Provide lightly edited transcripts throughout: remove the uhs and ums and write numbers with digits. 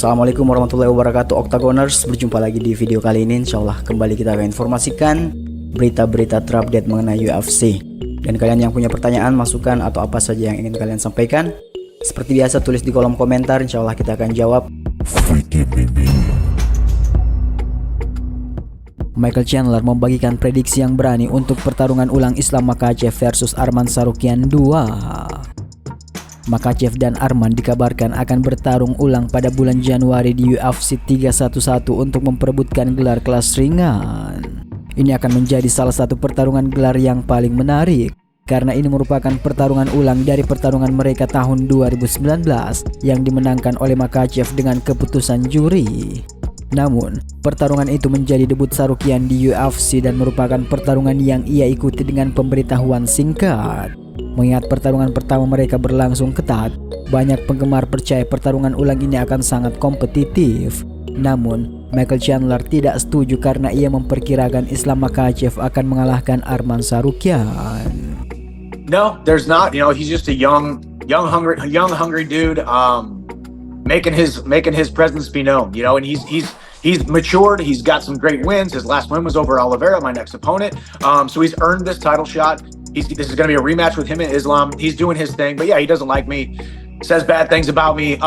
Assalamualaikum warahmatullahi wabarakatuh Octagoners, berjumpa lagi di video kali ini. Insyaallah kembali kita akan informasikan berita-berita terupdate mengenai UFC. Dan kalian yang punya pertanyaan, masukan atau apa saja yang ingin kalian sampaikan, seperti biasa tulis di kolom komentar, insyaallah kita akan jawab. Michael Chandler membagikan prediksi yang berani untuk pertarungan ulang Islam Makhachev versus Arman Tsarukyan 2. Makhachev dan Arman dikabarkan akan bertarung ulang pada bulan Januari di UFC 311 untuk memperebutkan gelar kelas ringan. Ini akan menjadi salah satu pertarungan gelar yang paling menarik, karena ini merupakan pertarungan ulang dari pertarungan mereka tahun 2019 yang dimenangkan oleh Makhachev dengan keputusan juri. Namun, pertarungan itu menjadi debut Tsarukyan di UFC dan merupakan pertarungan yang ia ikuti dengan pemberitahuan singkat. Mengingat pertarungan pertama mereka berlangsung ketat, banyak penggemar percaya pertarungan ulang ini akan sangat kompetitif. Namun, Michael Chandler tidak setuju karena ia memperkirakan Islam Makhachev akan mengalahkan Arman Tsarukyan. No, there's not. You know, he's just a young, hungry dude, making his presence be known. You know, and he's matured. He's got some great wins. His last win was over Oliveira, my next opponent. So he's earned this title shot. This is going to be a rematch with him and Islam. He's doing his thing, but yeah, he doesn't like me. Says bad things about me.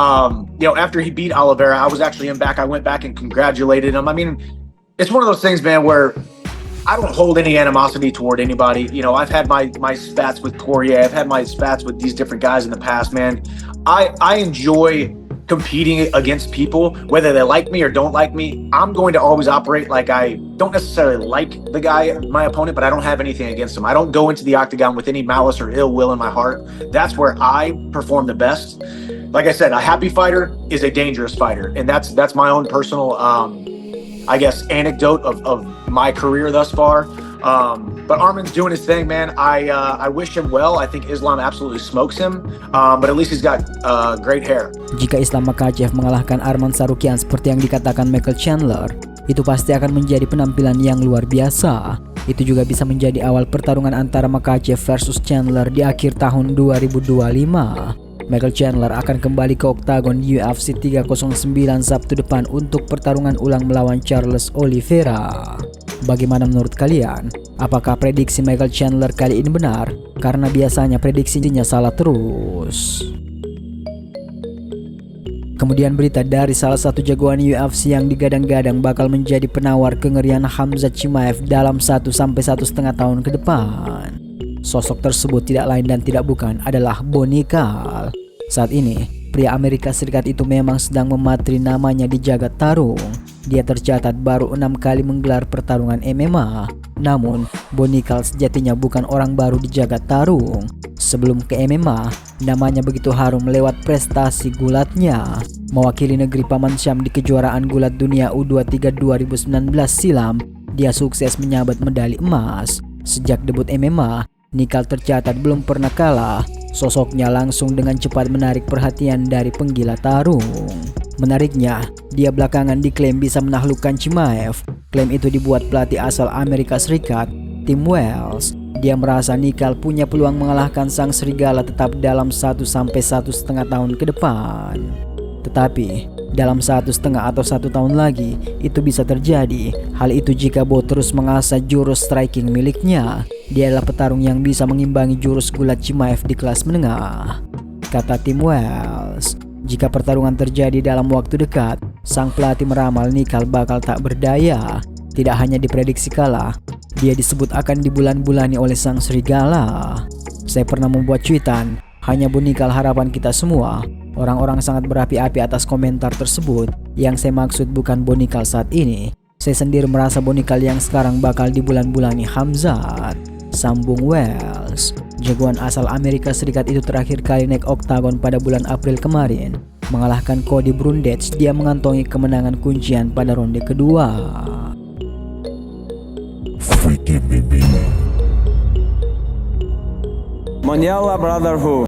You know, after he beat Oliveira, I was actually I went back and congratulated him. I mean, it's one of those things, man, where I don't hold any animosity toward anybody. You know, I've had my spats with Poirier. I've had my spats with these different guys in the past, man. I enjoy competing against people, whether they like me or don't like me. I'm going to always operate like I don't necessarily like the guy, my opponent, but I don't have anything against him. I don't go into the octagon with any malice or ill will in my heart. That's where I perform the best. Like I said, a happy fighter is a dangerous fighter, and that's my own personal, I guess, anecdote of my career thus far. But Arman's doing his thing, man. I wish him well. I think Islam absolutely smokes him, but at least he's got great hair. Jika Islam Makhachev mengalahkan Arman Tsarukyan seperti yang dikatakan Michael Chandler, itu pasti akan menjadi penampilan yang luar biasa. Itu juga bisa menjadi awal pertarungan antara Makhachev versus Chandler di akhir tahun 2025. Michael Chandler akan kembali ke oktagon di UFC 309 Sabtu depan untuk pertarungan ulang melawan Charles Oliveira. Bagaimana menurut kalian? Apakah prediksi Michael Chandler kali ini benar? Karena biasanya prediksinya salah terus. Kemudian berita dari salah satu jagoan UFC yang digadang-gadang bakal menjadi penawar kengerian Khamzat Chimaev dalam 1-1,5 tahun ke depan. Sosok tersebut tidak lain dan tidak bukan adalah Bonikal. Saat ini, pria Amerika Serikat itu memang sedang mematri namanya di jagat tarung. Dia tercatat baru 6 kali menggelar pertarungan MMA. Namun, Bonikal sejatinya bukan orang baru di jagat tarung. Sebelum ke MMA, namanya begitu harum lewat prestasi gulatnya. Mewakili negeri Paman Syam di kejuaraan gulat dunia U23 2019 silam, dia sukses menyabet medali emas. Sejak debut MMA, Nikal tercatat belum pernah kalah. Sosoknya langsung dengan cepat menarik perhatian dari penggila tarung. Menariknya, dia belakangan diklaim bisa menaklukkan Chimaev. Klaim itu dibuat pelatih asal Amerika Serikat, Tim Wells. Dia merasa Nikal punya peluang mengalahkan sang serigala tetap dalam 1-1,5 tahun ke depan. Tetapi, dalam 1,5 atau 1 tahun lagi, itu bisa terjadi. Hal itu jika Bo terus mengasah jurus striking miliknya. Dia adalah petarung yang bisa mengimbangi jurus gulat Chimaev di kelas menengah, kata Tim Wells. Jika pertarungan terjadi dalam waktu dekat, sang pelatih meramal Nikal bakal tak berdaya. Tidak hanya diprediksi kalah, dia disebut akan dibulan-bulani oleh sang serigala. Saya pernah membuat cuitan, hanya Bonikal harapan kita semua. Orang-orang sangat berapi-api atas komentar tersebut. Yang saya maksud bukan Bonikal saat ini. Saya sendiri merasa Bonikal yang sekarang bakal dibulan-bulani Khamzat, sambung Wells. Jagoan asal Amerika Serikat itu terakhir kali naik oktagon pada bulan April kemarin. Mengalahkan Cody Brundage, dia mengantongi kemenangan kuncian pada ronde kedua. Moniala Brotherhood